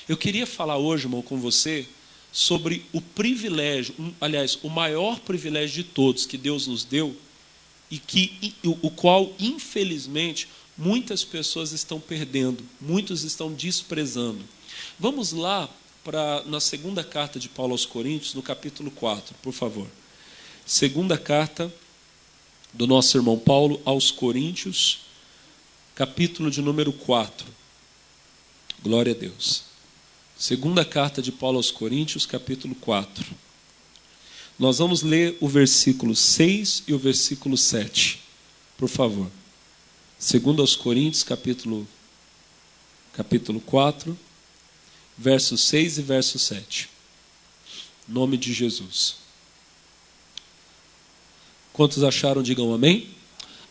Eu queria falar hoje, irmão, com você sobre o privilégio, aliás, o maior privilégio de todos que Deus nos deu e o qual, infelizmente, muitas pessoas estão perdendo, muitos estão desprezando. Vamos lá na segunda carta de Paulo aos Coríntios, no capítulo 4, por favor. Segunda carta do nosso irmão Paulo aos Coríntios, capítulo de número 4. Glória a Deus. Segunda carta de Paulo aos Coríntios, capítulo 4. Nós vamos ler o versículo 6 e o versículo 7. Por favor. Segunda aos Coríntios, capítulo 4, verso 6 e verso 7. Em nome de Jesus. Quantos acharam, digam amém.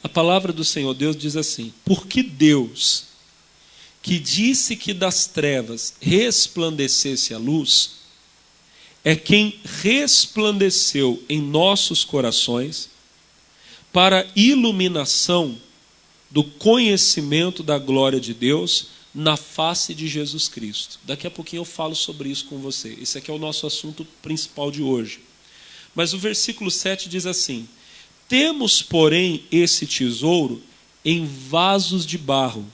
A palavra do Senhor Deus diz assim: porque Deus, que disse que das trevas resplandecesse a luz, é quem resplandeceu em nossos corações para iluminação do conhecimento da glória de Deus na face de Jesus Cristo. Daqui a pouquinho eu falo sobre isso com você. Esse aqui é o nosso assunto principal de hoje. Mas o versículo 7 diz assim: temos, porém, esse tesouro em vasos de barro,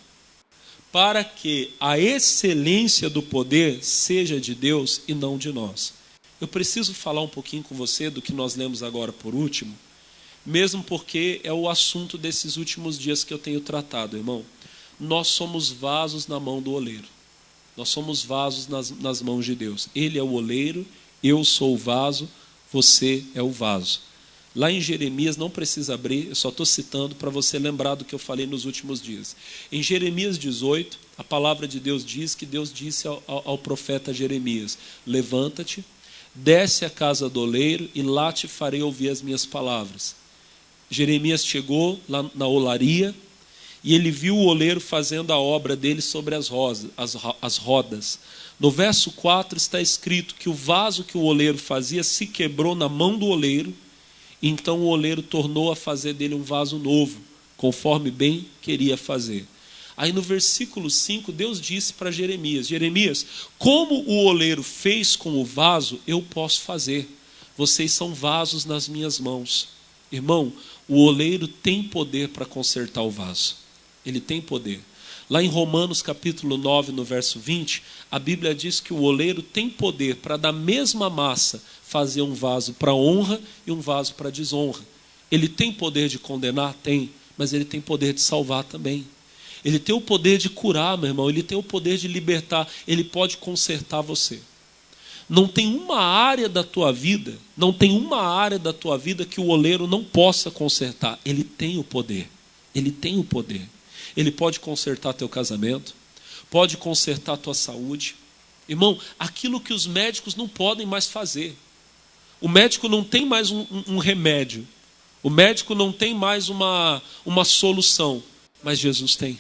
para que a excelência do poder seja de Deus e não de nós. Eu preciso falar um pouquinho com você do que nós lemos agora por último, mesmo porque é o assunto desses últimos dias que eu tenho tratado, irmão. Nós somos vasos na mão do oleiro. Nós somos vasos nas mãos de Deus. Ele é o oleiro, eu sou o vaso, você é o vaso. Lá em Jeremias, não precisa abrir, eu só estou citando para você lembrar do que eu falei nos últimos dias. Em Jeremias 18, a palavra de Deus diz que Deus disse ao profeta Jeremias: levanta-te, desce à casa do oleiro e lá te farei ouvir as minhas palavras. Jeremias chegou lá na olaria e ele viu o oleiro fazendo a obra dele sobre as rodas. No verso 4 está escrito que o vaso que o oleiro fazia se quebrou na mão do oleiro. Então o oleiro tornou a fazer dele um vaso novo, conforme bem queria fazer. Aí no versículo 5, Deus disse para Jeremias: Jeremias, como o oleiro fez com o vaso, eu posso fazer. Vocês são vasos nas minhas mãos. Irmão, o oleiro tem poder para consertar o vaso. Ele tem poder. Lá em Romanos capítulo 9, no verso 20, a Bíblia diz que o oleiro tem poder para da mesma massa fazer um vaso para honra e um vaso para desonra. Ele tem poder de condenar? Tem, mas ele tem poder de salvar também. Ele tem o poder de curar, meu irmão, ele tem o poder de libertar, ele pode consertar você. Não tem uma área da tua vida, que o oleiro não possa consertar. Ele tem o poder, ele tem o poder. Ele pode consertar teu casamento, pode consertar tua saúde. Irmão, aquilo que os médicos não podem mais fazer. O médico não tem mais um remédio. O médico não tem mais uma solução. Mas Jesus tem.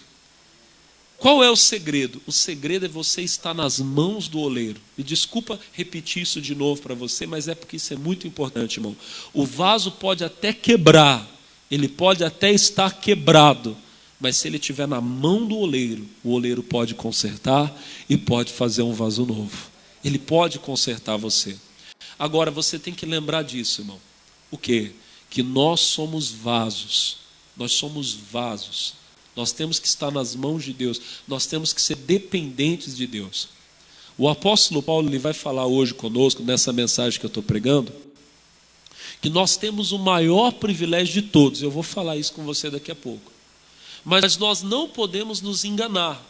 Qual é o segredo? O segredo é você estar nas mãos do oleiro. E desculpa repetir isso de novo para você, mas é porque isso é muito importante, irmão. O vaso pode até quebrar. Ele pode até estar quebrado. Mas se ele estiver na mão do oleiro, o oleiro pode consertar e pode fazer um vaso novo. Ele pode consertar você. Agora, você tem que lembrar disso, irmão. O quê? Que nós somos vasos. Nós somos vasos. Nós temos que estar nas mãos de Deus. Nós temos que ser dependentes de Deus. O apóstolo Paulo ele vai falar hoje conosco, nessa mensagem que eu estou pregando, que nós temos o maior privilégio de todos. Eu vou falar isso com você daqui a pouco. Mas nós não podemos nos enganar.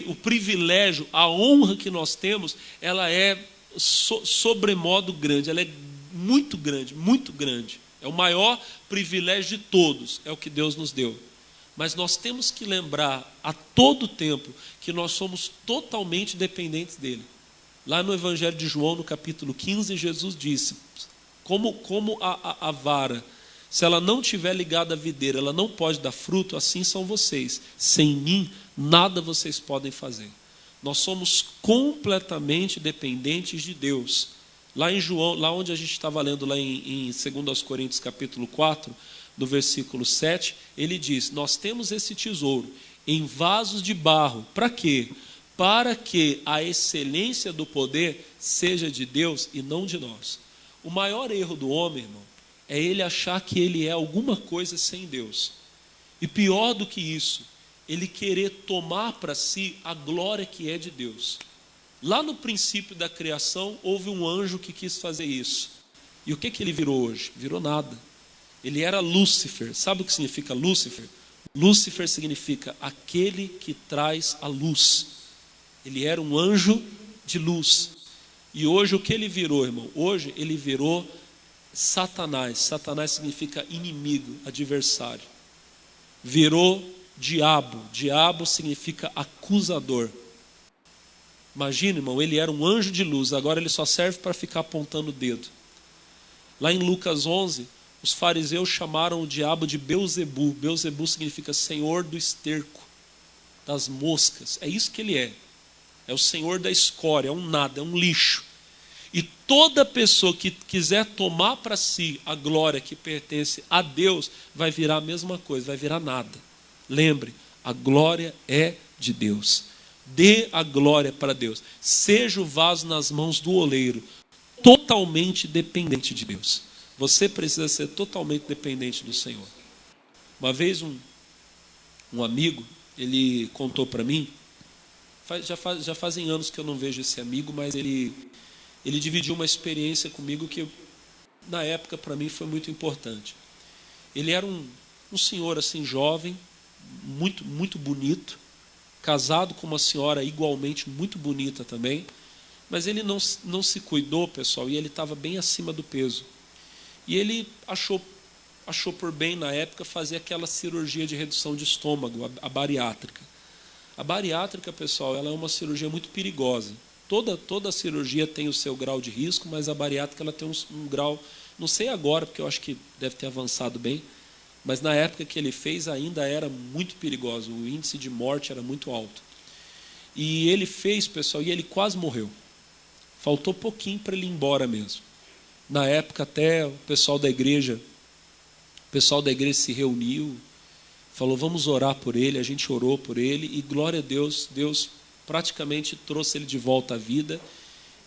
O privilégio, a honra que nós temos, ela é sobremodo grande, ela é muito grande, muito grande. É o maior privilégio de todos, é o que Deus nos deu. Mas nós temos que lembrar a todo tempo que nós somos totalmente dependentes dele. Lá no Evangelho de João, no capítulo 15, Jesus disse, como a vara, se ela não estiver ligada à videira, ela não pode dar fruto, assim são vocês. Sem mim, nada vocês podem fazer. Nós somos completamente dependentes de Deus. Lá em João, lá onde a gente estava lendo, lá em 2 Coríntios capítulo 4, no versículo 7, ele diz, nós temos esse tesouro em vasos de barro. Para quê? para que a excelência do poder seja de Deus e não de nós. O maior erro do homem, irmão, é ele achar que ele é alguma coisa sem Deus. E pior do que isso, ele querer tomar para si a glória que é de Deus. Lá no princípio da criação, houve um anjo que quis fazer isso. E o que ele virou hoje? Virou nada. Ele era Lúcifer. Sabe o que significa Lúcifer? Lúcifer significa aquele que traz a luz. Ele era um anjo de luz. E hoje o que ele virou, irmão? Hoje ele virou Satanás. Satanás significa inimigo, adversário. Virou diabo. Diabo significa acusador. Imagina, irmão, ele era um anjo de luz, agora ele só serve para ficar apontando o dedo. Lá em Lucas 11, os fariseus chamaram o diabo de Belzebu. Belzebu significa senhor do esterco, das moscas. É isso que ele é. É o senhor da escória, é um nada, é um lixo. E toda pessoa que quiser tomar para si a glória que pertence a Deus, vai virar a mesma coisa, vai virar nada. Lembre, a glória é de Deus. Dê a glória para Deus. Seja o vaso nas mãos do oleiro, totalmente dependente de Deus. Você precisa ser totalmente dependente do Senhor. Uma vez um amigo, ele contou para mim, já fazem anos que eu não vejo esse amigo, mas ele dividiu uma experiência comigo que na época para mim foi muito importante. Ele era um senhor assim jovem, muito, muito bonito, casado com uma senhora igualmente muito bonita também, mas ele não se cuidou, pessoal, e ele estava bem acima do peso. E ele achou por bem, na época, fazer aquela cirurgia de redução de estômago, a bariátrica. A bariátrica, pessoal, ela é uma cirurgia muito perigosa. Toda cirurgia tem o seu grau de risco, mas a bariátrica ela tem um grau, não sei agora, porque eu acho que deve ter avançado bem, mas na época que ele fez ainda era muito perigoso, o índice de morte era muito alto. E ele fez, pessoal, e ele quase morreu. Faltou pouquinho para ele ir embora mesmo. Na época até o pessoal da igreja se reuniu, falou, vamos orar por ele, a gente orou por ele, e glória a Deus, Deus praticamente trouxe ele de volta à vida,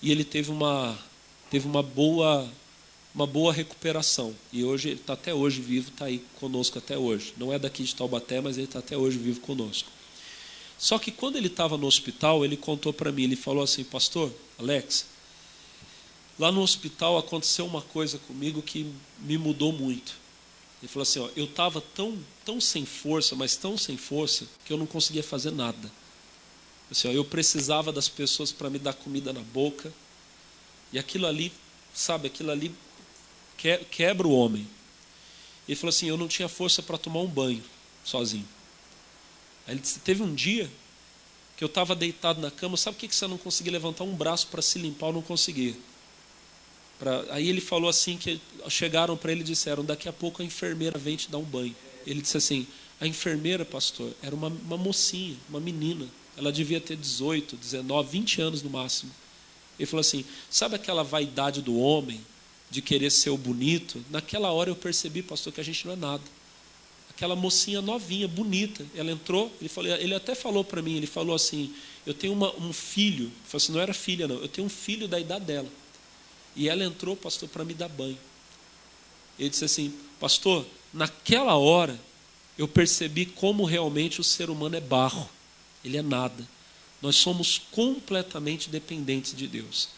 e ele teve uma boa recuperação. E hoje ele está até hoje vivo, está aí conosco até hoje. Não é daqui de Taubaté, mas ele está até hoje vivo conosco. Só que quando ele estava no hospital, ele contou para mim, ele falou assim, pastor Alex, lá no hospital aconteceu uma coisa comigo que me mudou muito. Ele falou assim, eu estava tão sem força, mas tão sem força, que eu não conseguia fazer nada. Assim, eu precisava das pessoas para me dar comida na boca, e aquilo ali, sabe, aquilo ali quebra o homem. Ele falou assim, eu não tinha força para tomar um banho sozinho. Aí ele disse, teve um dia que eu estava deitado na cama, sabe por que você não conseguia levantar um braço para se limpar? Eu não conseguia. Aí ele falou assim, que chegaram para ele e disseram, daqui a pouco a enfermeira vem te dar um banho. Ele disse assim, a enfermeira, pastor, era uma mocinha, uma menina, ela devia ter 18, 19, 20 anos no máximo. Ele falou assim, sabe aquela vaidade do homem, de querer ser o bonito? Naquela hora eu percebi, pastor, que a gente não é nada. Aquela mocinha novinha, bonita, ela entrou, ele até falou para mim, ele falou assim, eu tenho um filho, ele falou assim, não era filha não, eu tenho um filho da idade dela. E ela entrou, pastor, para me dar banho. Ele disse assim, pastor, naquela hora eu percebi como realmente o ser humano é barro, ele é nada. Nós somos completamente dependentes de Deus.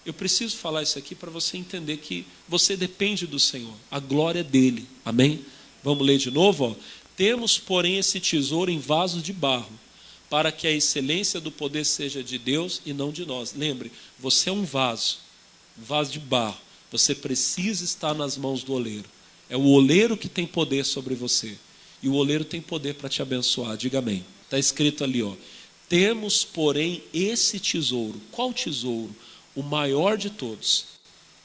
Eu preciso falar isso aqui para você entender que você depende do Senhor, a glória é dele, amém? Vamos ler de novo? Ó. Temos, porém, esse tesouro em vasos de barro, para que a excelência do poder seja de Deus e não de nós. Lembre, você é um vaso de barro. Você precisa estar nas mãos do oleiro. É o oleiro que tem poder sobre você. E o oleiro tem poder para te abençoar. Diga amém. Está escrito ali, ó. Temos, porém, esse tesouro. Qual tesouro? O maior de todos.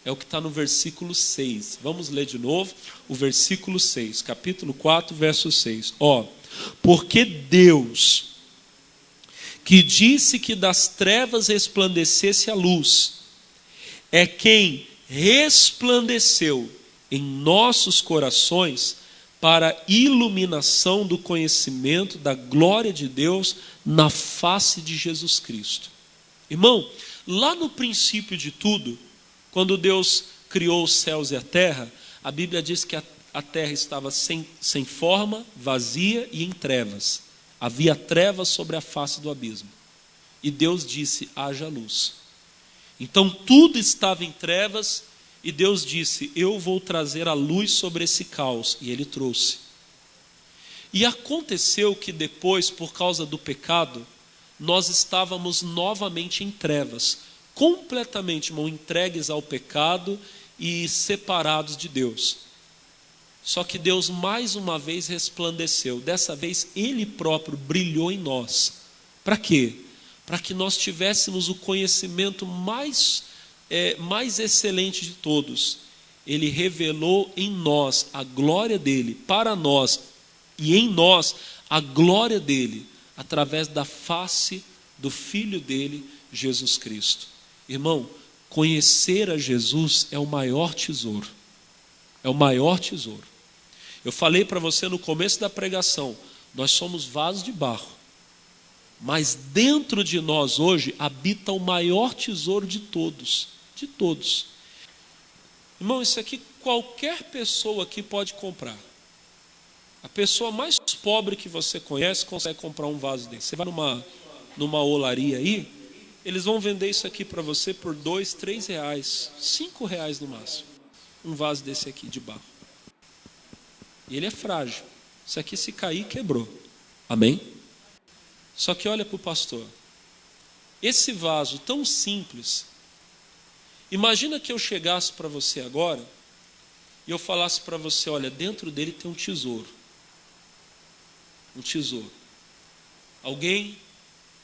É o que está no versículo 6. Vamos ler de novo o versículo 6. Capítulo 4, verso 6. Ó, porque Deus, que disse que das trevas resplandecesse a luz, é quem resplandeceu em nossos corações para a iluminação do conhecimento da glória de Deus na face de Jesus Cristo. Irmão, lá no princípio de tudo, quando Deus criou os céus e a terra, a Bíblia diz que a terra estava sem forma, vazia e em trevas. Havia trevas sobre a face do abismo. E Deus disse: haja luz. Então tudo estava em trevas e Deus disse: eu vou trazer a luz sobre esse caos. E Ele trouxe. E aconteceu que depois, por causa do pecado, nós estávamos novamente em trevas, completamente, irmão, entregues ao pecado e separados de Deus. Só que Deus mais uma vez resplandeceu. Dessa vez Ele próprio brilhou em nós. Para quê? Para que nós tivéssemos o conhecimento mais excelente de todos. Ele revelou em nós a glória dele, para nós, e em nós a glória dele, através da face do Filho dele, Jesus Cristo. Irmão, conhecer a Jesus é o maior tesouro. É o maior tesouro. Eu falei para você no começo da pregação, nós somos vasos de barro. Mas dentro de nós hoje habita o maior tesouro de todos. De todos. Irmão, isso aqui qualquer pessoa aqui pode comprar. A pessoa mais pobre que você conhece consegue comprar um vaso desse. Você vai numa olaria aí, eles vão vender isso aqui para você por R$2, R$3, R$5 no máximo. Um vaso desse aqui de barro. E ele é frágil. Isso aqui se cair, quebrou. Amém? Só que olha para o pastor. Esse vaso tão simples, imagina que eu chegasse para você agora e eu falasse para você: olha, dentro dele tem um tesouro. Um tesouro. Alguém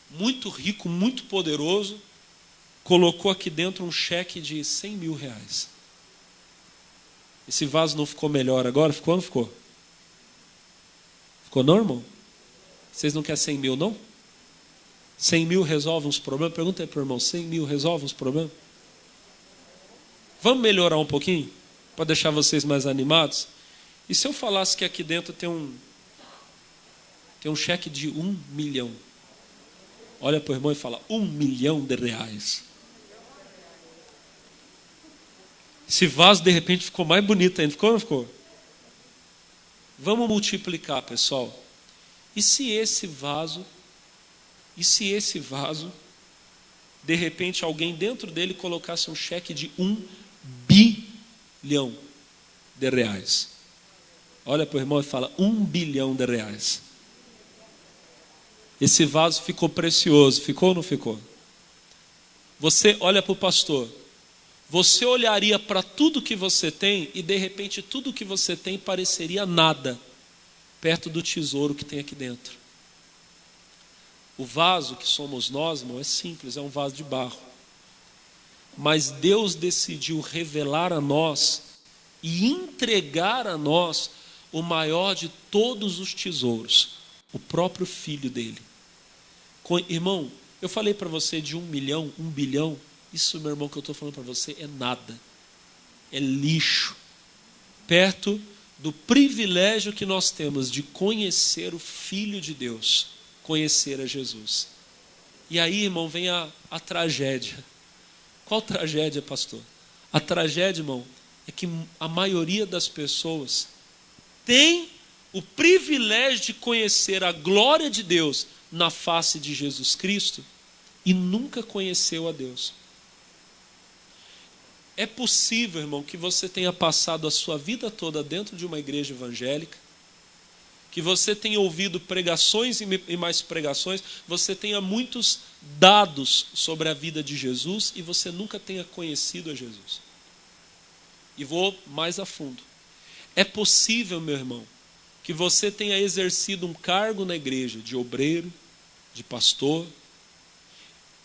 muito rico, muito poderoso, colocou aqui dentro um cheque de R$100 mil. Esse vaso não ficou melhor agora? Ficou ou não ficou? Ficou não, irmão? Vocês não querem 100 mil, não? 100 mil resolve uns problemas? Pergunta aí para o irmão, 100 mil resolve uns problemas? Vamos melhorar um pouquinho? Para deixar vocês mais animados? E se eu falasse que aqui dentro tem um cheque de R$1 milhão? Olha para o irmão e fala: R$1 milhão. Esse vaso de repente ficou mais bonito ainda. Ficou ou não ficou? Vamos multiplicar, pessoal. E se esse vaso, de repente alguém dentro dele colocasse um cheque de R$1 bilhão? Olha para o irmão e fala: R$1 bilhão. Esse vaso ficou precioso. Ficou ou não ficou? Você olha para o pastor. Você olharia para tudo que você tem e de repente tudo que você tem pareceria nada perto do tesouro que tem aqui dentro. O vaso que somos nós, irmão, é simples, é um vaso de barro. Mas Deus decidiu revelar a nós e entregar a nós o maior de todos os tesouros, o próprio Filho dele. Irmão, eu falei para você de 1 milhão, 1 bilhão. Isso, meu irmão, que eu estou falando para você é nada. É lixo. Perto do privilégio que nós temos de conhecer o Filho de Deus. Conhecer a Jesus. E aí, irmão, vem a tragédia. Qual tragédia, pastor? A tragédia, irmão, é que a maioria das pessoas tem o privilégio de conhecer a glória de Deus na face de Jesus Cristo e nunca conheceu a Deus. É possível, irmão, que você tenha passado a sua vida toda dentro de uma igreja evangélica, que você tenha ouvido pregações e mais pregações, você tenha muitos dados sobre a vida de Jesus e você nunca tenha conhecido a Jesus. E vou mais a fundo. É possível, meu irmão, que você tenha exercido um cargo na igreja de obreiro, de pastor.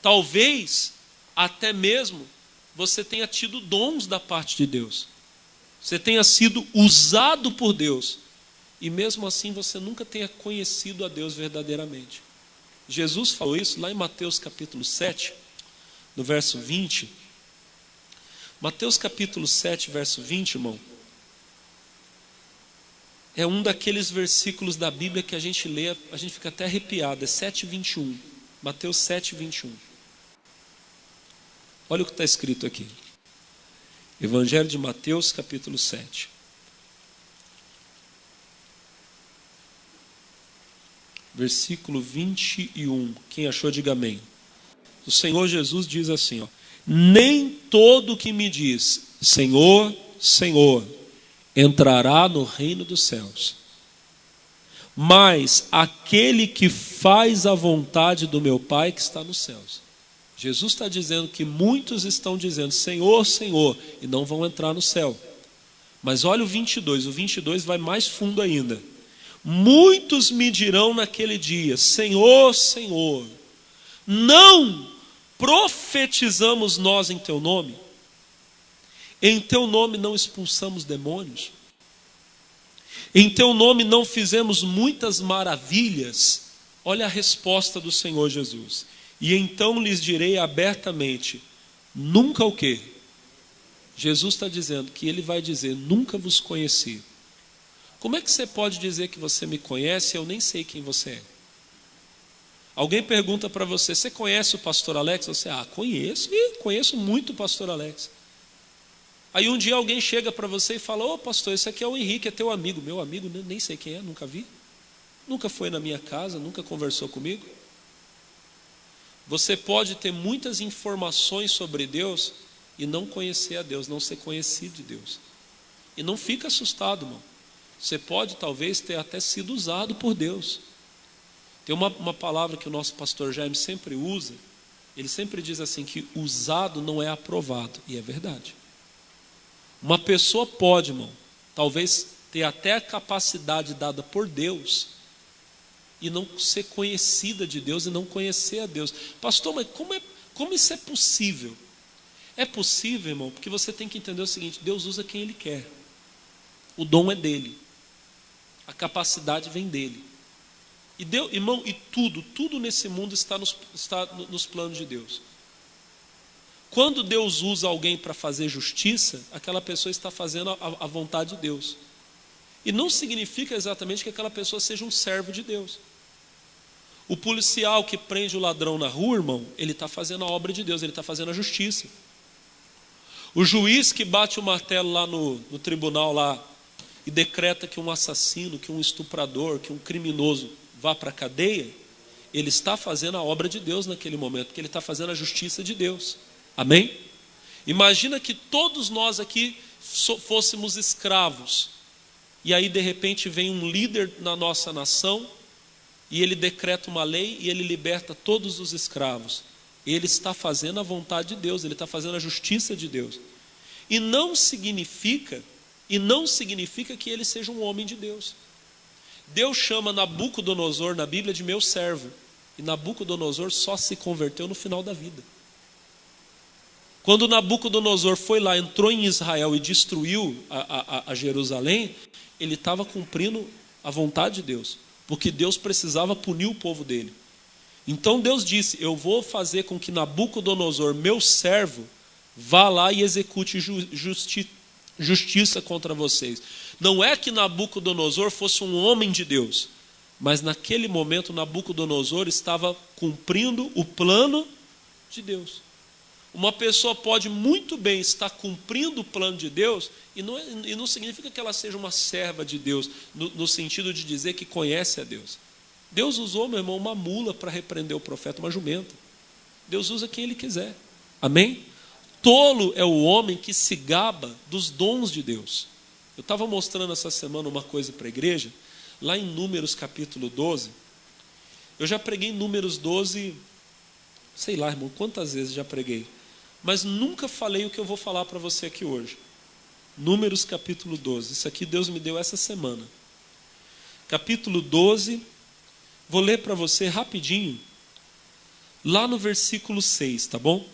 Talvez até mesmo você tenha tido dons da parte de Deus. Você tenha sido usado por Deus. E mesmo assim você nunca tenha conhecido a Deus verdadeiramente. Jesus falou isso lá em Mateus capítulo 7, no verso 20. Mateus capítulo 7, verso 20, irmão. É um daqueles versículos da Bíblia que a gente lê, a gente fica até arrepiado. É 7:21. Mateus 7:21. Olha o que está escrito aqui. Evangelho de Mateus, capítulo 7. Versículo 21. Quem achou, diga amém. O Senhor Jesus diz assim, ó: nem todo que me diz, Senhor, Senhor, entrará no reino dos céus, mas aquele que faz a vontade do meu Pai que está nos céus. Jesus está dizendo que muitos estão dizendo, Senhor, Senhor, e não vão entrar no céu. Mas olha o 22 vai mais fundo ainda. Muitos me dirão naquele dia, Senhor, Senhor, não profetizamos nós em teu nome? Em teu nome não expulsamos demônios? Em teu nome não fizemos muitas maravilhas? Olha a resposta do Senhor Jesus. E então lhes direi abertamente, nunca o quê? Jesus está dizendo que ele vai dizer, nunca vos conheci. Como é que você pode dizer que você me conhece e eu nem sei quem você é? Alguém pergunta para você, você conhece o pastor Alex? Você, conheço, e conheço muito o pastor Alex. Aí um dia alguém chega para você e fala, ô pastor, esse aqui é o Henrique, é teu amigo. Meu amigo, nem sei quem é, nunca vi. Nunca foi na minha casa, nunca conversou comigo. Você pode ter muitas informações sobre Deus e não conhecer a Deus, não ser conhecido de Deus. E não fica assustado, irmão. Você pode talvez ter até sido usado por Deus. Tem uma palavra que o nosso pastor Jaime sempre usa. Ele sempre diz assim, que usado não é aprovado. E é verdade. Uma pessoa pode, irmão, talvez ter até a capacidade dada por Deus e não ser conhecida de Deus e não conhecer a Deus. Pastor, mas como isso é possível? É possível, irmão, porque você tem que entender o seguinte, Deus usa quem Ele quer. O dom é dele. A capacidade vem dele. E Deus, irmão, e tudo nesse mundo está nos planos de Deus. Quando Deus usa alguém para fazer justiça, aquela pessoa está fazendo a vontade de Deus. E não significa exatamente que aquela pessoa seja um servo de Deus. O policial que prende o ladrão na rua, irmão, ele está fazendo a obra de Deus, ele está fazendo a justiça. O juiz que bate o martelo lá no tribunal lá e decreta que um assassino, que um estuprador, que um criminoso vá para a cadeia, ele está fazendo a obra de Deus naquele momento, porque ele está fazendo a justiça de Deus. Amém? Imagina que todos nós aqui fôssemos escravos, e aí de repente vem um líder na nossa nação, e ele decreta uma lei, e ele liberta todos os escravos. Ele está fazendo a vontade de Deus, ele está fazendo a justiça de Deus. E não significa que ele seja um homem de Deus. Deus chama Nabucodonosor na Bíblia de meu servo, e Nabucodonosor só se converteu no final da vida. Quando Nabucodonosor foi lá, entrou em Israel e destruiu a Jerusalém, ele estava cumprindo a vontade de Deus, porque Deus precisava punir o povo dele. Então Deus disse, eu vou fazer com que Nabucodonosor, meu servo, vá lá e execute justiça contra vocês. Não é que Nabucodonosor fosse um homem de Deus, mas naquele momento Nabucodonosor estava cumprindo o plano de Deus. Uma pessoa pode muito bem estar cumprindo o plano de Deus e não significa que ela seja uma serva de Deus, no sentido de dizer que conhece a Deus. Deus usou, meu irmão, uma mula para repreender o profeta, uma jumenta. Deus usa quem Ele quiser. Amém? Tolo é o homem que se gaba dos dons de Deus. Eu estava mostrando essa semana uma coisa para a igreja, lá em Números capítulo 12. Eu já preguei em Números 12, sei lá, irmão, quantas vezes já preguei. Mas nunca falei o que eu vou falar para você aqui hoje. Números capítulo 12. Isso aqui Deus me deu essa semana. Capítulo 12. Vou ler para você rapidinho. Lá no versículo 6, tá bom?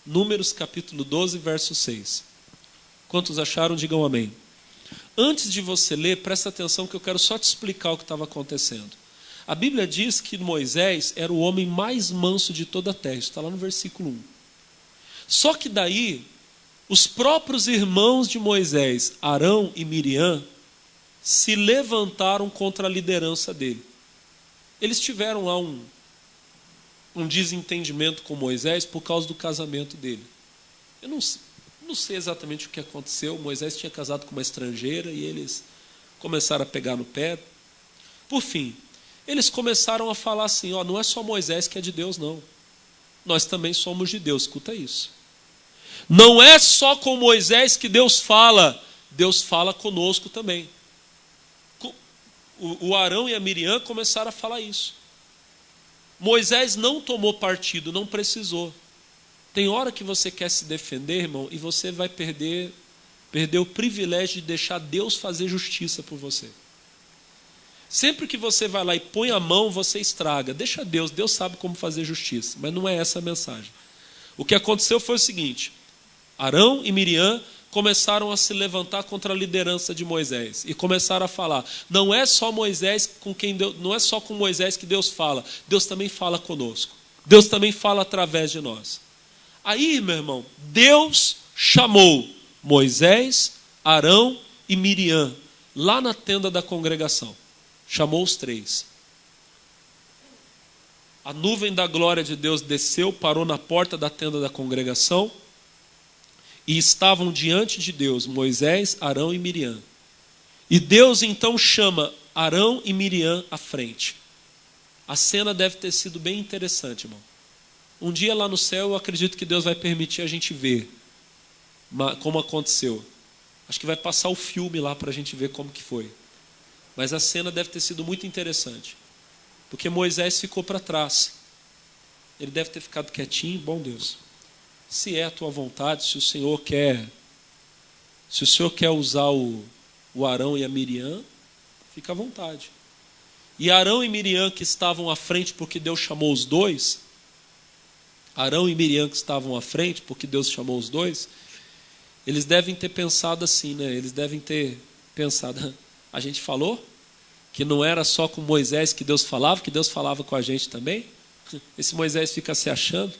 Números capítulo 12, verso 6. Quantos acharam, digam amém. Antes de você ler, presta atenção que eu quero só te explicar o que estava acontecendo. A Bíblia diz que Moisés era o homem mais manso de toda a terra. Isso está lá no versículo 1. Só que daí, os próprios irmãos de Moisés, Arão e Miriam, se levantaram contra a liderança dele. Eles tiveram lá um desentendimento com Moisés por causa do casamento dele. Eu não sei exatamente o que aconteceu. Moisés tinha casado com uma estrangeira e eles começaram a pegar no pé. Por fim, eles começaram a falar assim, não é só Moisés que é de Deus, não. Nós também somos de Deus, escuta isso. Não é só com Moisés que Deus fala conosco também. O Arão e a Miriam começaram a falar isso. Moisés não tomou partido, não precisou. Tem hora que você quer se defender, irmão, e você vai perder o privilégio de deixar Deus fazer justiça por você. Sempre que você vai lá e põe a mão, você estraga. Deixa Deus sabe como fazer justiça, mas não é essa a mensagem. O que aconteceu foi o seguinte: Arão e Miriam começaram a se levantar contra a liderança de Moisés e começaram a falar: não é só Moisés não é só com Moisés que Deus fala, Deus também fala conosco. Deus também fala através de nós. Aí, meu irmão, Deus chamou Moisés, Arão e Miriam lá na tenda da congregação. Chamou os três. A nuvem da glória de Deus desceu, parou na porta da tenda da congregação e estavam diante de Deus Moisés, Arão e Miriam. E Deus então chama Arão e Miriam à frente. A cena deve ter sido bem interessante, irmão. Um dia lá no céu eu acredito que Deus vai permitir a gente ver como aconteceu. Acho que vai passar o filme lá para a gente ver como que foi. Mas a cena deve ter sido muito interessante. Porque Moisés ficou para trás. Ele deve ter ficado quietinho. Bom Deus, se é a tua vontade, se o Senhor quer usar o Arão e a Miriam, fica à vontade. E Arão e Miriam que estavam à frente porque Deus chamou os dois, eles devem ter pensado assim, né? Eles devem ter pensado, a gente falou que não era só com Moisés que Deus falava com a gente também. Esse Moisés fica se achando.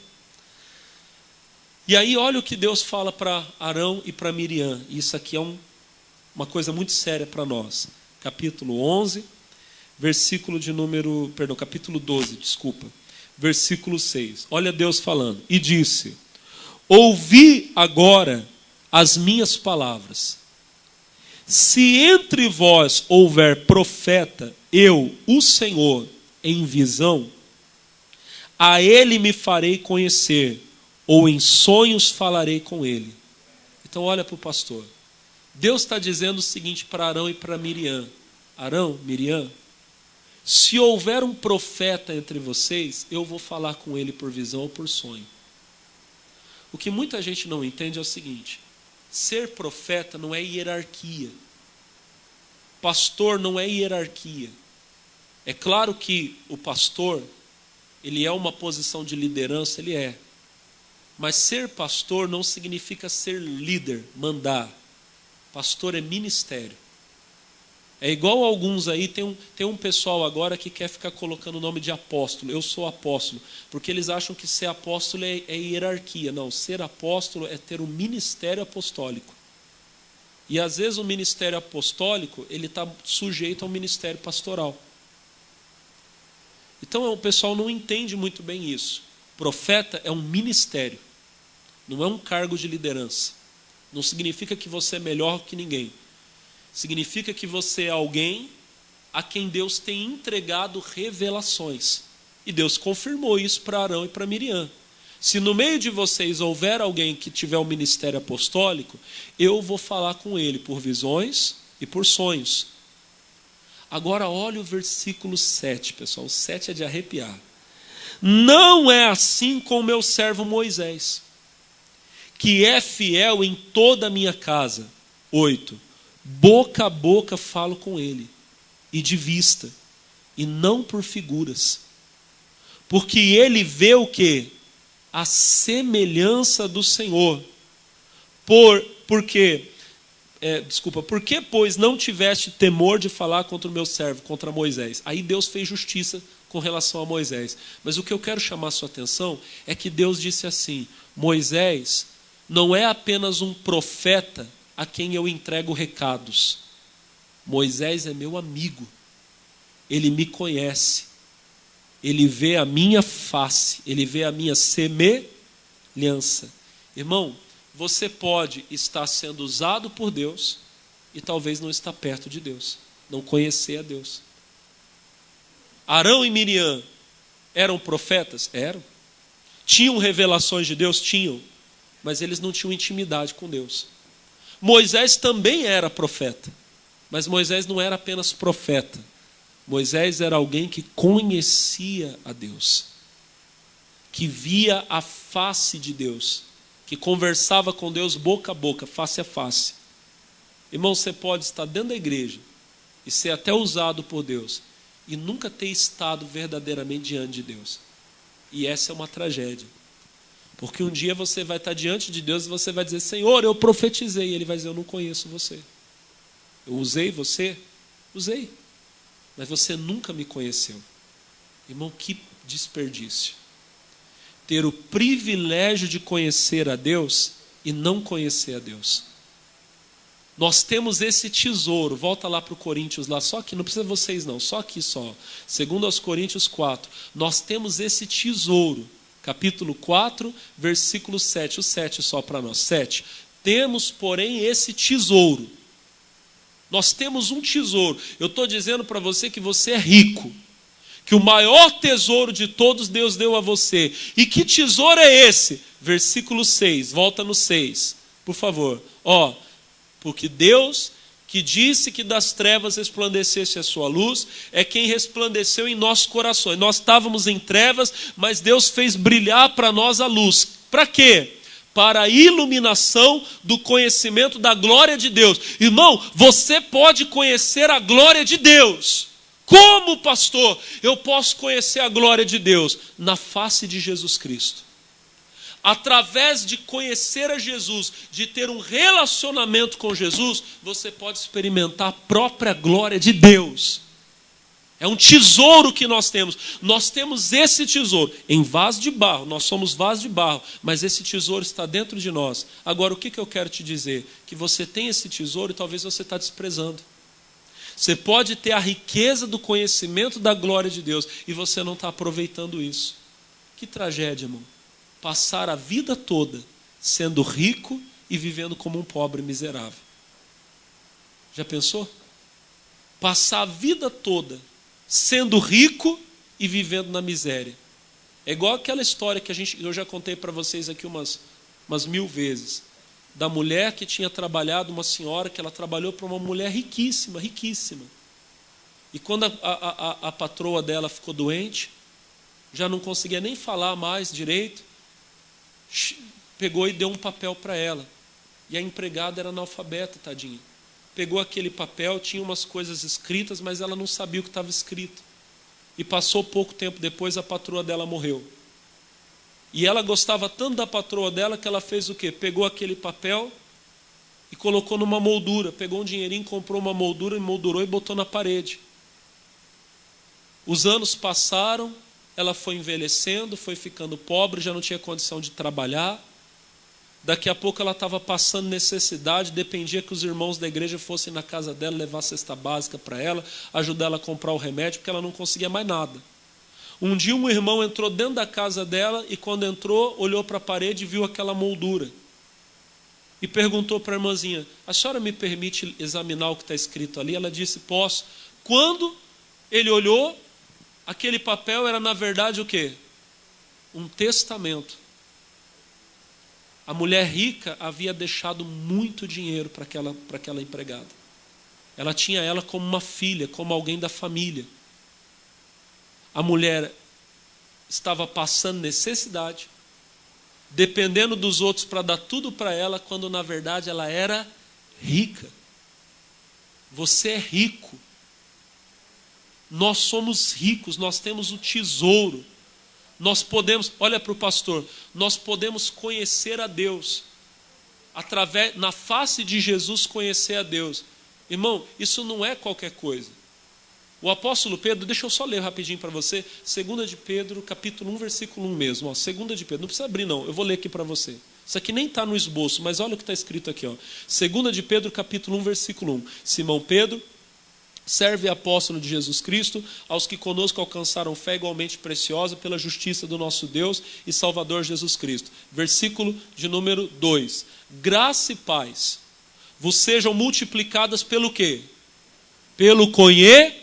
E aí olha o que Deus fala para Arão e para Miriam. Isso aqui é uma coisa muito séria para nós. Capítulo 11, capítulo 12, versículo 6. Olha Deus falando. E disse: ouvi agora as minhas palavras. Se entre vós houver profeta, eu, o Senhor, em visão, a ele me farei conhecer, ou em sonhos falarei com ele. Então olha para o pastor. Deus está dizendo o seguinte para Arão e para Miriam. Arão, Miriam, se houver um profeta entre vocês, eu vou falar com ele por visão ou por sonho. O que muita gente não entende é o seguinte: ser profeta não é hierarquia. Pastor não é hierarquia. É claro que o pastor, ele é uma posição de liderança, ele é. Mas ser pastor não significa ser líder, mandar. Pastor é ministério. É igual alguns aí, tem um pessoal agora que quer ficar colocando o nome de apóstolo. Eu sou apóstolo. Porque eles acham que ser apóstolo é hierarquia. Não, ser apóstolo é ter um ministério apostólico. E às vezes o ministério apostólico, ele está sujeito ao ministério pastoral. Então o pessoal não entende muito bem isso. Profeta é um ministério, não é um cargo de liderança. Não significa que você é melhor que ninguém. Significa que você é alguém a quem Deus tem entregado revelações. E Deus confirmou isso para Arão e para Miriam. Se no meio de vocês houver alguém que tiver um ministério apostólico, eu vou falar com ele por visões e por sonhos. Agora olha o versículo 7, pessoal. O 7 é de arrepiar. Não é assim com o meu servo Moisés, que é fiel em toda a minha casa. 8. Boca a boca falo com ele, e de vista, e não por figuras. Porque ele vê o quê? A semelhança do Senhor. Porque, pois, não tiveste temor de falar contra o meu servo, contra Moisés. Aí Deus fez justiça com relação a Moisés. Mas o que eu quero chamar a sua atenção é que Deus disse assim: Moisés não é apenas um profeta a quem eu entrego recados. Moisés é meu amigo. Ele me conhece. Ele vê a minha face. Ele vê a minha semelhança. Irmão, você pode estar sendo usado por Deus e talvez não estar perto de Deus. Não conhecer a Deus. Arão e Miriam eram profetas? Eram. Tinham revelações de Deus? Tinham. Mas eles não tinham intimidade com Deus. Moisés também era profeta. Mas Moisés não era apenas profeta. Moisés era alguém que conhecia a Deus. Que via a face de Deus. Que conversava com Deus boca a boca, face a face. Irmão, você pode estar dentro da igreja e ser até usado por Deus e nunca ter estado verdadeiramente diante de Deus. E essa é uma tragédia. Porque um dia você vai estar diante de Deus e você vai dizer: Senhor, eu profetizei. E Ele vai dizer: eu não conheço você. Eu usei você? Usei. Mas você nunca me conheceu. Irmão, que desperdício. Ter o privilégio de conhecer a Deus e não conhecer a Deus. Nós temos esse tesouro. Volta lá para o Coríntios, lá, só aqui, não precisa vocês não, só aqui só. Segundo aos Coríntios 4. Nós temos esse tesouro. Capítulo 4, versículo 7. O 7 só para nós. 7. Temos, porém, esse tesouro. Nós temos um tesouro. Eu estou dizendo para você que você é rico. Que o maior tesouro de todos Deus deu a você. E que tesouro é esse? Versículo 6. Volta no 6. Por favor. Porque Deus, que disse que das trevas resplandecesse a sua luz, é quem resplandeceu em nossos corações. Nós estávamos em trevas, mas Deus fez brilhar para nós a luz. Para quê? Para a iluminação do conhecimento da glória de Deus. Irmão, você pode conhecer a glória de Deus. Como, pastor, eu posso conhecer a glória de Deus? Na face de Jesus Cristo. Através de conhecer a Jesus, de ter um relacionamento com Jesus, você pode experimentar a própria glória de Deus. É um tesouro que nós temos. Nós temos esse tesouro em vaso de barro. Nós somos vaso de barro, mas esse tesouro está dentro de nós. Agora, o que eu quero te dizer? Que você tem esse tesouro e talvez você está desprezando. Você pode ter a riqueza do conhecimento da glória de Deus e você não está aproveitando isso. Que tragédia, irmão. Passar a vida toda sendo rico e vivendo como um pobre miserável. Já pensou? Passar a vida toda sendo rico e vivendo na miséria. É igual aquela história que eu já contei para vocês aqui umas 1000 vezes. Da mulher que tinha trabalhado, uma senhora que ela trabalhou para uma mulher riquíssima, riquíssima. E quando a patroa dela ficou doente, já não conseguia nem falar mais direito, pegou e deu um papel para ela. E a empregada era analfabeta, tadinha. Pegou aquele papel, tinha umas coisas escritas, mas ela não sabia o que estava escrito. E passou pouco tempo depois, a patroa dela morreu. E ela gostava tanto da patroa dela que ela fez o quê? Pegou aquele papel e colocou numa moldura. Pegou um dinheirinho, comprou uma moldura, moldurou e botou na parede. Os anos passaram, ela foi envelhecendo, foi ficando pobre, já não tinha condição de trabalhar. Daqui a pouco ela estava passando necessidade, dependia que os irmãos da igreja fossem na casa dela, levar a cesta básica para ela, ajudar ela a comprar o remédio, porque ela não conseguia mais nada. Um dia um irmão entrou dentro da casa dela e quando entrou, olhou para a parede e viu aquela moldura. E perguntou para a irmãzinha: a senhora me permite examinar o que está escrito ali? Ela disse: posso. Quando ele olhou, aquele papel era na verdade o quê? Um testamento. A mulher rica havia deixado muito dinheiro para aquela empregada. Ela tinha ela como uma filha, como alguém da família. A mulher estava passando necessidade, dependendo dos outros para dar tudo para ela, quando na verdade ela era rica. Você é rico. Nós somos ricos, nós temos o tesouro. Nós podemos, olha para o pastor, nós podemos conhecer a Deus, na face de Jesus conhecer a Deus. Irmão, isso não é qualquer coisa. O apóstolo Pedro, deixa eu só ler rapidinho para você, 2 de Pedro, capítulo 1, versículo 1 mesmo. 2 de Pedro, não precisa abrir não, eu vou ler aqui para você. Isso aqui nem está no esboço, mas olha o que está escrito aqui. 2 de Pedro, capítulo 1, versículo 1. Simão Pedro, servo e apóstolo de Jesus Cristo, aos que conosco alcançaram fé igualmente preciosa pela justiça do nosso Deus e Salvador Jesus Cristo. Versículo de número 2. Graça e paz vos sejam multiplicadas pelo quê? Pelo conhecimento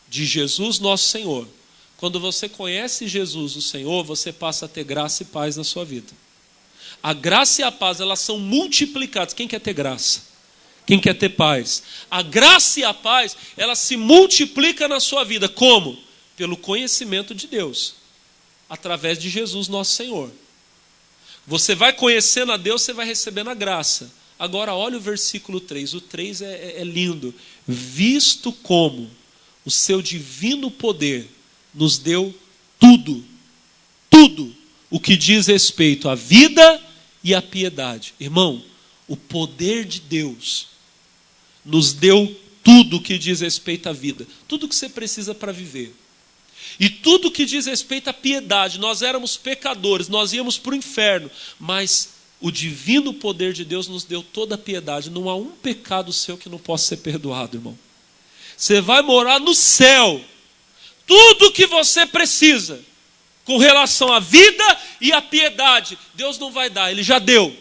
de Jesus nosso Senhor. Quando você conhece Jesus o Senhor, você passa a ter graça e paz na sua vida. A graça e a paz, elas são multiplicadas. Quem quer ter graça? Quem quer ter paz? A graça e a paz, ela se multiplica na sua vida. Como? Pelo conhecimento de Deus. Através de Jesus nosso Senhor. Você vai conhecendo a Deus, você vai recebendo a graça. Agora olha o versículo 3. O 3 é lindo. Visto como o seu divino poder nos deu tudo. Tudo o que diz respeito à vida e à piedade. Irmão, o poder de Deus nos deu tudo o que diz respeito à vida. Tudo o que você precisa para viver. E tudo o que diz respeito à piedade. Nós éramos pecadores, nós íamos para o inferno. Mas o divino poder de Deus nos deu toda a piedade. Não há um pecado seu que não possa ser perdoado, irmão. Você vai morar no céu. Tudo o que você precisa com relação à vida e à piedade, Deus não vai dar, Ele já deu.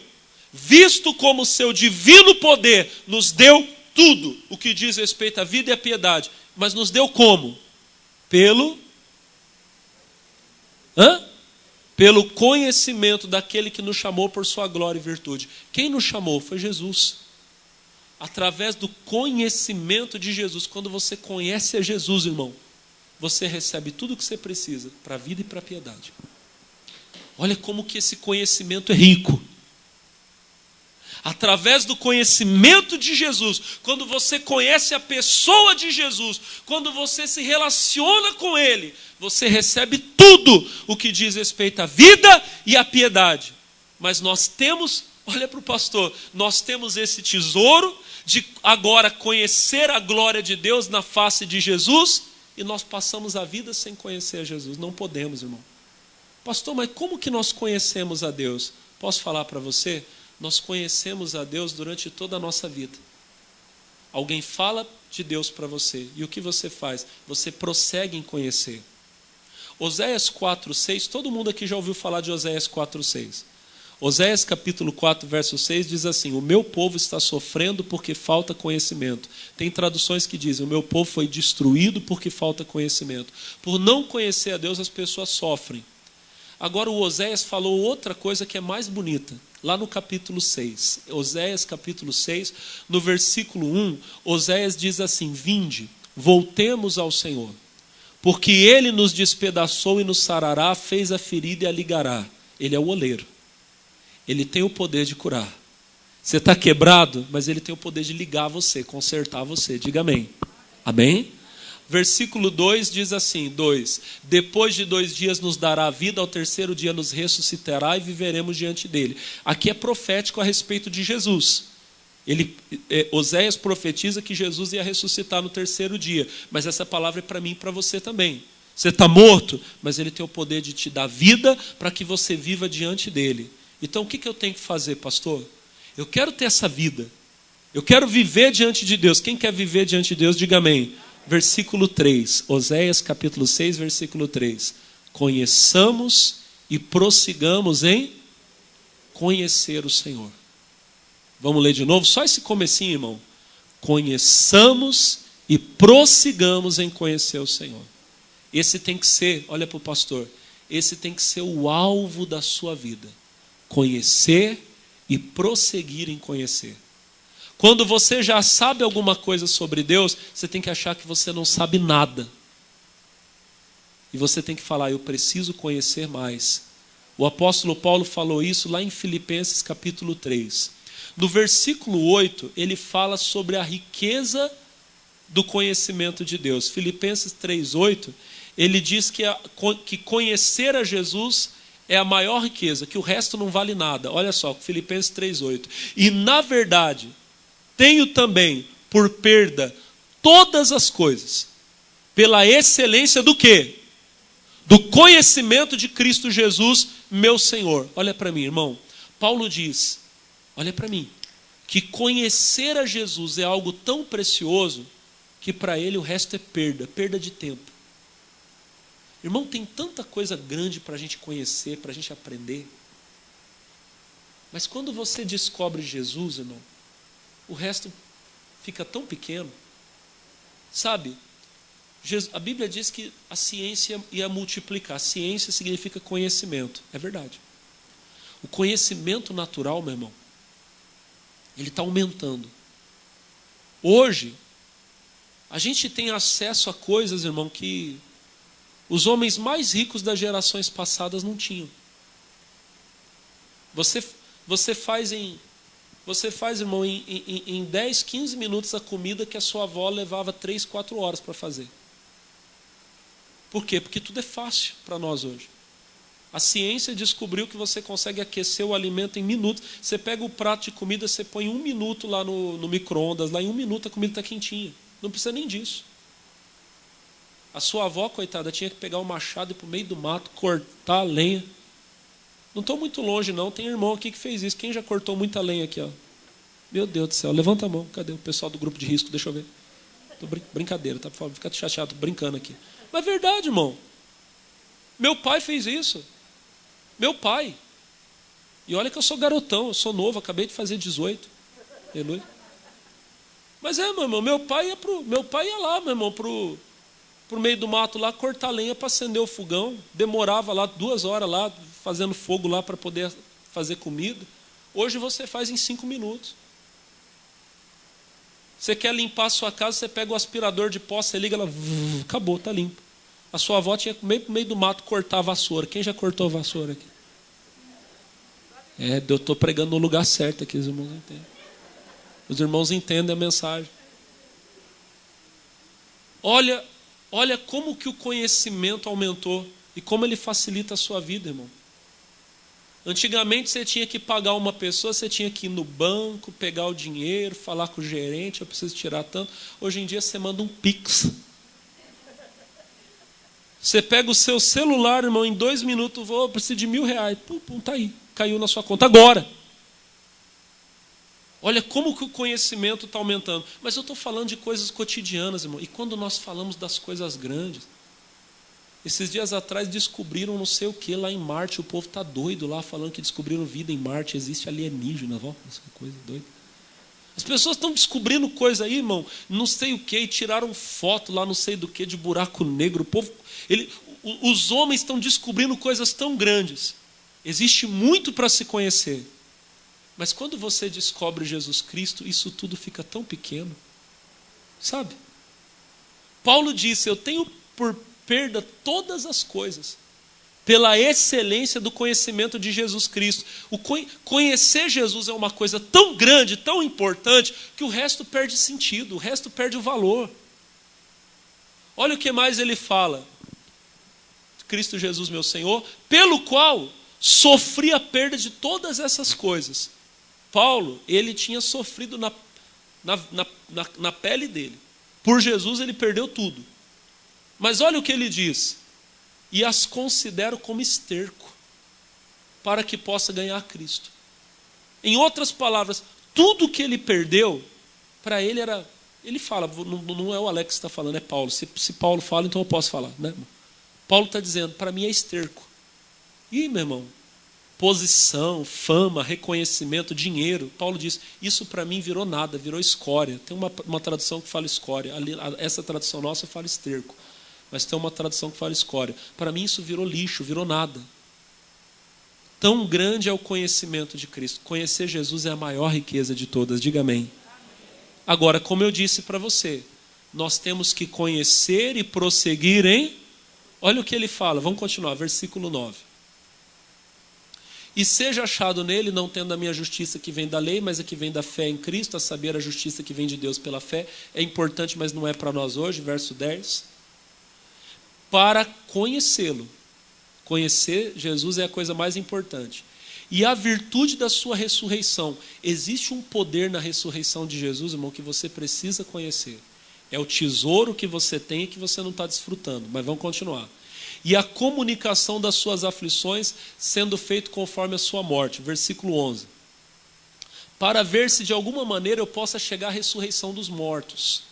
Visto como o seu divino poder nos deu tudo o que diz respeito à vida e à piedade. Mas nos deu como? Pelo conhecimento daquele que nos chamou por sua glória e virtude. Quem nos chamou foi Jesus. Através do conhecimento de Jesus. Quando você conhece a Jesus, irmão, você recebe tudo o que você precisa para a vida e para a piedade. Olha como que esse conhecimento é rico. Através do conhecimento de Jesus, quando você conhece a pessoa de Jesus, quando você se relaciona com Ele, você recebe tudo o que diz respeito à vida e à piedade. Mas nós temos, olha para o pastor, nós temos esse tesouro de agora conhecer a glória de Deus na face de Jesus, e nós passamos a vida sem conhecer a Jesus. Não podemos, irmão. Pastor, mas como que nós conhecemos a Deus? Posso falar para você? Nós conhecemos a Deus durante toda a nossa vida. Alguém fala de Deus para você. E o que você faz? Você prossegue em conhecer. Oséias 4:6, todo mundo aqui já ouviu falar de Oséias 4:6. Oséias capítulo 4, verso 6 diz assim: o meu povo está sofrendo porque falta conhecimento. Tem traduções que dizem: o meu povo foi destruído porque falta conhecimento. Por não conhecer a Deus, as pessoas sofrem. Agora o Oséias falou outra coisa que é mais bonita. Lá no capítulo 6, Oséias capítulo 6, no versículo 1, Oséias diz assim: vinde, voltemos ao Senhor, porque Ele nos despedaçou e nos sarará, fez a ferida e a ligará. Ele é o oleiro. Ele tem o poder de curar. Você está quebrado, mas Ele tem o poder de ligar você, consertar você. Diga amém. Amém? Versículo 2 diz assim, 2, depois de 2 dias nos dará a vida, ao terceiro dia nos ressuscitará e viveremos diante dele. Aqui é profético a respeito de Jesus. Oséias profetiza que Jesus ia ressuscitar no terceiro dia, mas essa palavra é para mim e para você também. Você está morto, mas Ele tem o poder de te dar vida para que você viva diante dele. Então o que eu tenho que fazer, pastor? Eu quero ter essa vida. Eu quero viver diante de Deus. Quem quer viver diante de Deus, diga amém. Versículo 3, Oséias capítulo 6, versículo 3. Conheçamos e prossigamos em conhecer o Senhor. Vamos ler de novo? Só esse comecinho, irmão. Conheçamos e prossigamos em conhecer o Senhor. Esse tem que ser, olha para o pastor, esse tem que ser o alvo da sua vida. Conhecer e prosseguir em conhecer. Quando você já sabe alguma coisa sobre Deus, você tem que achar que você não sabe nada. E você tem que falar: eu preciso conhecer mais. O apóstolo Paulo falou isso lá em Filipenses capítulo 3. No versículo 8, ele fala sobre a riqueza do conhecimento de Deus. Filipenses 3:8, ele diz que conhecer a Jesus é a maior riqueza, que o resto não vale nada. Olha só, Filipenses 3:8. E na verdade, tenho também por perda todas as coisas, pela excelência do quê? Do conhecimento de Cristo Jesus, meu Senhor. Olha para mim, irmão. Paulo diz, olha para mim. que conhecer a Jesus é algo tão precioso que para ele o resto é perda de tempo. Irmão, tem tanta coisa grande para a gente conhecer, para a gente aprender. Mas quando você descobre Jesus, irmão, o resto fica tão pequeno. Sabe, a Bíblia diz que a ciência ia multiplicar. Ciência significa conhecimento. É verdade. O conhecimento natural, meu irmão, ele está aumentando. Hoje, a gente tem acesso a coisas, irmão, que os homens mais ricos das gerações passadas não tinham. Você faz, irmão, em 10, 15 minutos a comida que a sua avó levava 3, 4 horas para fazer. Por quê? Porque tudo é fácil para nós hoje. A ciência descobriu que você consegue aquecer o alimento em minutos. Você pega o prato de comida, você põe 1 minuto lá no micro-ondas, lá em 1 minuto a comida está quentinha. Não precisa nem disso. A sua avó, coitada, tinha que pegar o machado e ir para o meio do mato, cortar a lenha. Não estou muito longe, não. Tem irmão aqui que fez isso. Quem já cortou muita lenha aqui, ó? Meu Deus do céu, levanta a mão. Cadê o pessoal do grupo de risco? Deixa eu ver. Brincadeira, tá? Por favor, fica chateado, tô brincando aqui. Mas é verdade, irmão. Meu pai fez isso. Meu pai. E olha que eu sou garotão, eu sou novo, acabei de fazer 18. Aleluia. Mas meu irmão, meu pai ia lá, meu irmão, pro meio do mato lá, cortar lenha para acender o fogão. Demorava lá 2 horas lá, fazendo fogo lá para poder fazer comida. Hoje você faz em 5 minutos. Você quer limpar a sua casa, você pega o aspirador de pó, você liga, ela acabou, está limpo. A sua avó tinha que no meio do mato cortar a vassoura. Quem já cortou a vassoura aqui? Eu estou pregando no lugar certo aqui, os irmãos entendem. Os irmãos entendem a mensagem. Olha como que o conhecimento aumentou e como ele facilita a sua vida, irmão. Antigamente você tinha que pagar uma pessoa, você tinha que ir no banco, pegar o dinheiro, falar com o gerente, eu preciso tirar tanto. Hoje em dia você manda um Pix. Você pega o seu celular, irmão, em 2 minutos, eu preciso de R$1.000. Pum, tá aí, caiu na sua conta agora. Olha como que o conhecimento está aumentando. Mas eu estou falando de coisas cotidianas, irmão. E quando nós falamos das coisas grandes, esses dias atrás descobriram não sei o que lá em Marte. O povo está doido lá falando que descobriram vida em Marte. Existe alienígena, essa coisa doida. As pessoas estão descobrindo coisa aí, irmão, não sei o que, e tiraram foto lá não sei do que de buraco negro. O povo, os homens estão descobrindo coisas tão grandes. Existe muito para se conhecer. Mas quando você descobre Jesus Cristo, isso tudo fica tão pequeno. Sabe? Paulo disse, eu tenho por perda todas as coisas, pela excelência do conhecimento de Jesus Cristo. Conhecer Jesus é uma coisa tão grande, tão importante, que o resto perde sentido, o resto perde o valor. Olha o que mais ele fala. Cristo Jesus, meu Senhor, pelo qual sofri a perda de todas essas coisas. Paulo, ele tinha sofrido na pele dele. Por Jesus ele perdeu tudo. Mas olha o que ele diz. E as considero como esterco, para que possa ganhar Cristo. Em outras palavras, tudo que ele perdeu, para ele era... Ele fala, não é o Alex que está falando, é Paulo. Se Paulo fala, então eu posso falar, né? Paulo está dizendo, para mim é esterco. E, meu irmão, posição, fama, reconhecimento, dinheiro. Paulo diz, isso para mim virou nada, virou escória. Tem uma tradução que fala escória. Essa tradução nossa fala esterco. Mas tem uma tradução que fala escória. Para mim isso virou lixo, virou nada. Tão grande é o conhecimento de Cristo. Conhecer Jesus é a maior riqueza de todas. Diga amém. Agora, como eu disse para você, nós temos que conhecer e prosseguir em... Olha o que ele fala, vamos continuar, versículo 9. E seja achado nele, não tendo a minha justiça que vem da lei, mas a que vem da fé em Cristo, a saber, a justiça que vem de Deus pela fé. É importante, mas não é para nós hoje, verso 10. Para conhecê-lo. Conhecer Jesus é a coisa mais importante. E a virtude da sua ressurreição. Existe um poder na ressurreição de Jesus, irmão, que você precisa conhecer. É o tesouro que você tem e que você não está desfrutando. Mas vamos continuar. E a comunicação das suas aflições sendo feito conforme a sua morte. Versículo 11. para ver se de alguma maneira eu possa chegar à ressurreição dos mortos.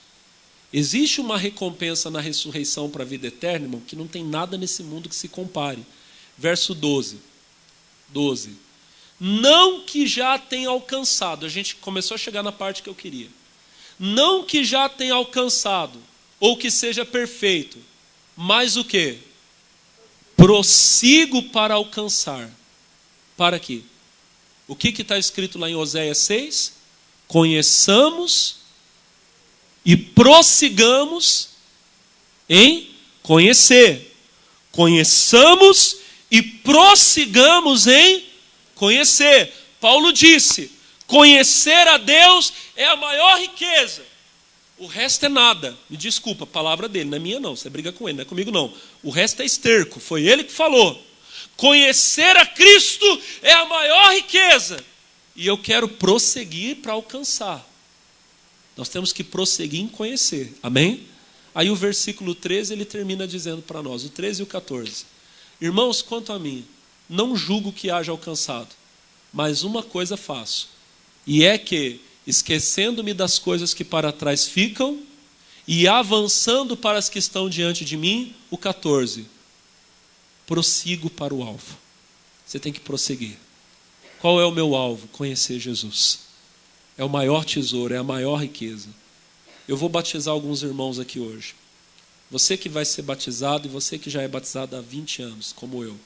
Existe uma recompensa na ressurreição para a vida eterna, irmão, que não tem nada nesse mundo que se compare. Verso 12. Não que já tenha alcançado, a gente começou a chegar na parte que eu queria. Não que já tenha alcançado, ou que seja perfeito, mas o quê? Prossigo para alcançar. Para quê? O que está escrito lá em Oséias 6? Conheçamos e prossigamos em conhecer. Conheçamos e prossigamos em conhecer. Paulo disse: conhecer a Deus é a maior riqueza. O resto é nada. Me desculpa, a palavra dele, não é minha não. Você briga com ele, não é comigo não. O resto é esterco, foi ele que falou. Conhecer a Cristo é a maior riqueza. E eu quero prosseguir para alcançar. Nós temos que prosseguir em conhecer. Amém? Aí o versículo 13, ele termina dizendo para nós, o 13 e o 14. Irmãos, quanto a mim, não julgo que haja alcançado, mas uma coisa faço. E é que, esquecendo-me das coisas que para trás ficam, e avançando para as que estão diante de mim, o 14. Prossigo para o alvo. Você tem que prosseguir. Qual é o meu alvo? Conhecer Jesus. É o maior tesouro, é a maior riqueza. Eu vou batizar alguns irmãos aqui hoje. Você que vai ser batizado e você que já é batizado há 20 anos, como eu.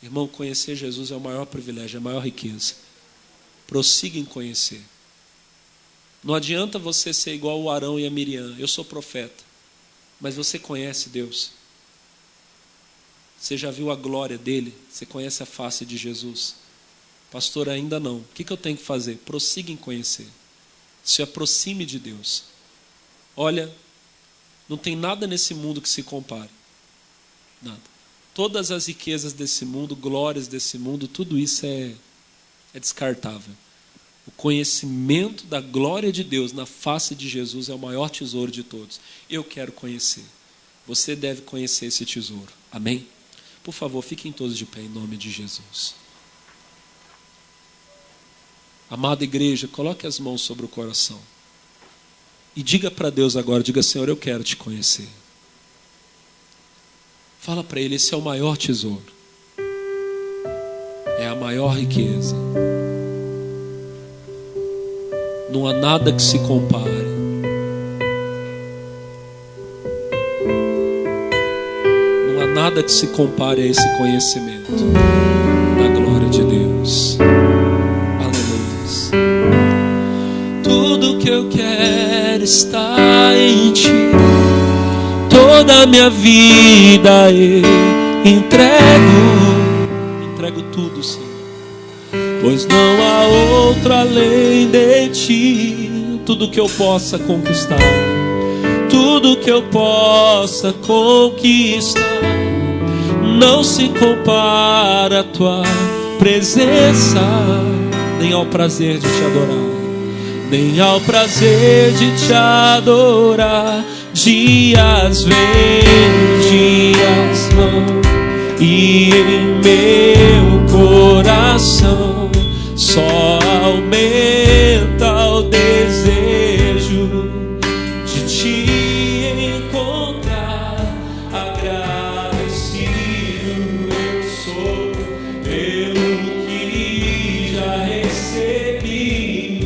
Irmão, conhecer Jesus é o maior privilégio, é a maior riqueza. Prossiga em conhecer. Não adianta você ser igual o Arão e a Miriam. Eu sou profeta, mas você conhece Deus. Você já viu a glória dele? Você conhece a face de Jesus? Pastor, ainda não. O que eu tenho que fazer? Prossiga em conhecer. Se aproxime de Deus. Olha, não tem nada nesse mundo que se compare. Nada. Todas as riquezas desse mundo, glórias desse mundo, tudo isso é descartável. O conhecimento da glória de Deus na face de Jesus é o maior tesouro de todos. Eu quero conhecer. Você deve conhecer esse tesouro. Amém? Por favor, fiquem todos de pé em nome de Jesus. Amada igreja, coloque as mãos sobre o coração. E diga para Deus agora, diga: Senhor, eu quero te conhecer. Fala para Ele, esse é o maior tesouro. É a maior riqueza. Não há nada que se compare. Não há nada que se compare a esse conhecimento da glória de Deus. Aleluia. Tudo que eu quero está em Ti. Toda a minha vida eu entrego tudo, Senhor. Pois não há outro além de Ti. Tudo que eu possa conquistar, tudo que eu possa conquistar, não se compara à Tua presença, nem ao prazer de Te adorar, nem ao prazer de Te adorar. Dias vêm, dias vão, e em meu coração só aumenta o desejo de Te encontrar. Agradecido eu sou pelo que já recebi,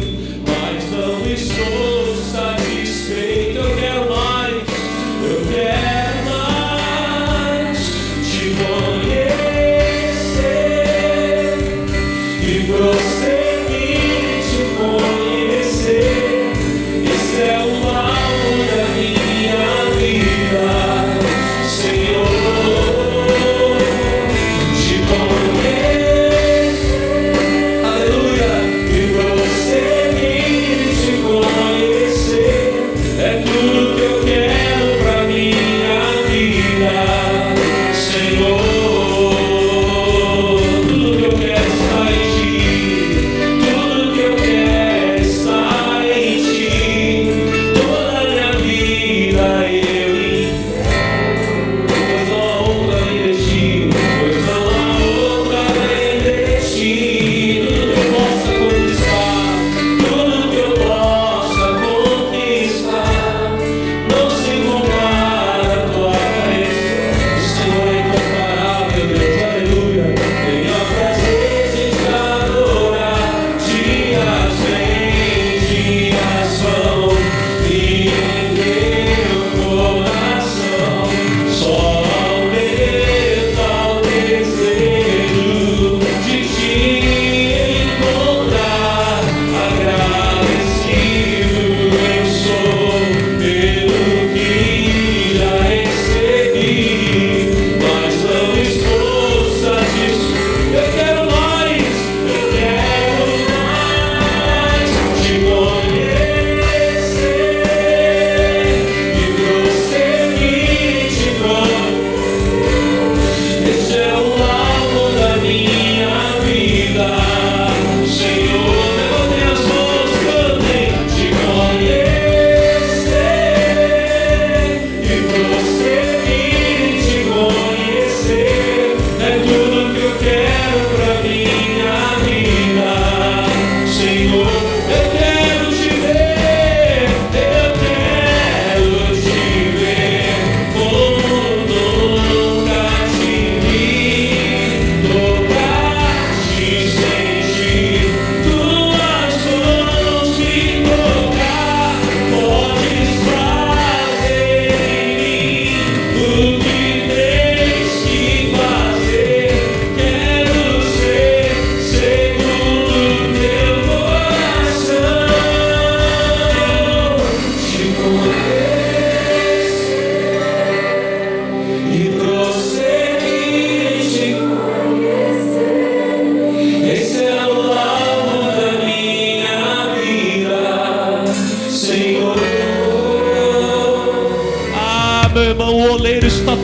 mas não estou satisfeito. Eu quero mais te conhecer e prosseguir te conhecer. Esse é o alvo da minha vida, Senhor. Te conhecer, aleluia, e prosseguir te conhecer. É tudo que eu quero pra minha vida, Senhor. Tudo que eu quero está em Ti.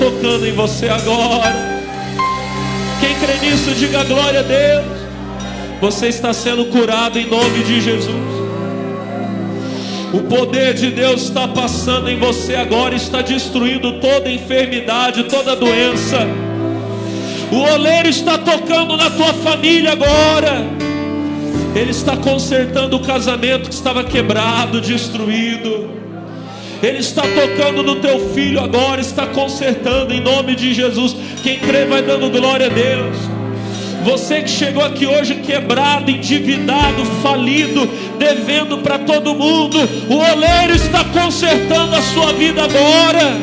tocando em você agora. Quem crê nisso, diga glória a Deus. Você está sendo curado em nome de Jesus. O poder de Deus está passando em você agora, está destruindo toda enfermidade, toda doença. O oleiro está tocando na tua família agora. Ele está consertando o casamento que estava quebrado, destruído. Ele está tocando no teu filho agora, está consertando em nome de Jesus. Quem crê vai dando glória a Deus. Você que chegou aqui hoje quebrado, endividado, falido, devendo para todo mundo, o oleiro está consertando a sua vida agora.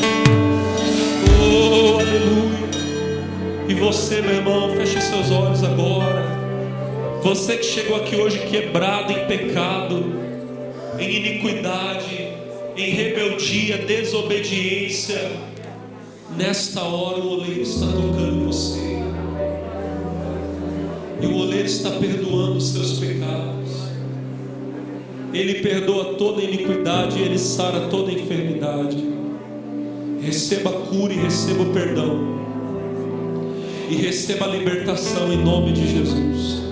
Oh, aleluia. E você, meu irmão, feche seus olhos agora. Você que chegou aqui hoje quebrado em pecado, em iniquidade, em rebeldia, desobediência, nesta hora o oleiro está tocando em você. E o oleiro está perdoando os seus pecados. Ele perdoa toda iniquidade, Ele sara toda enfermidade. Receba a cura e receba o perdão. E receba a libertação em nome de Jesus.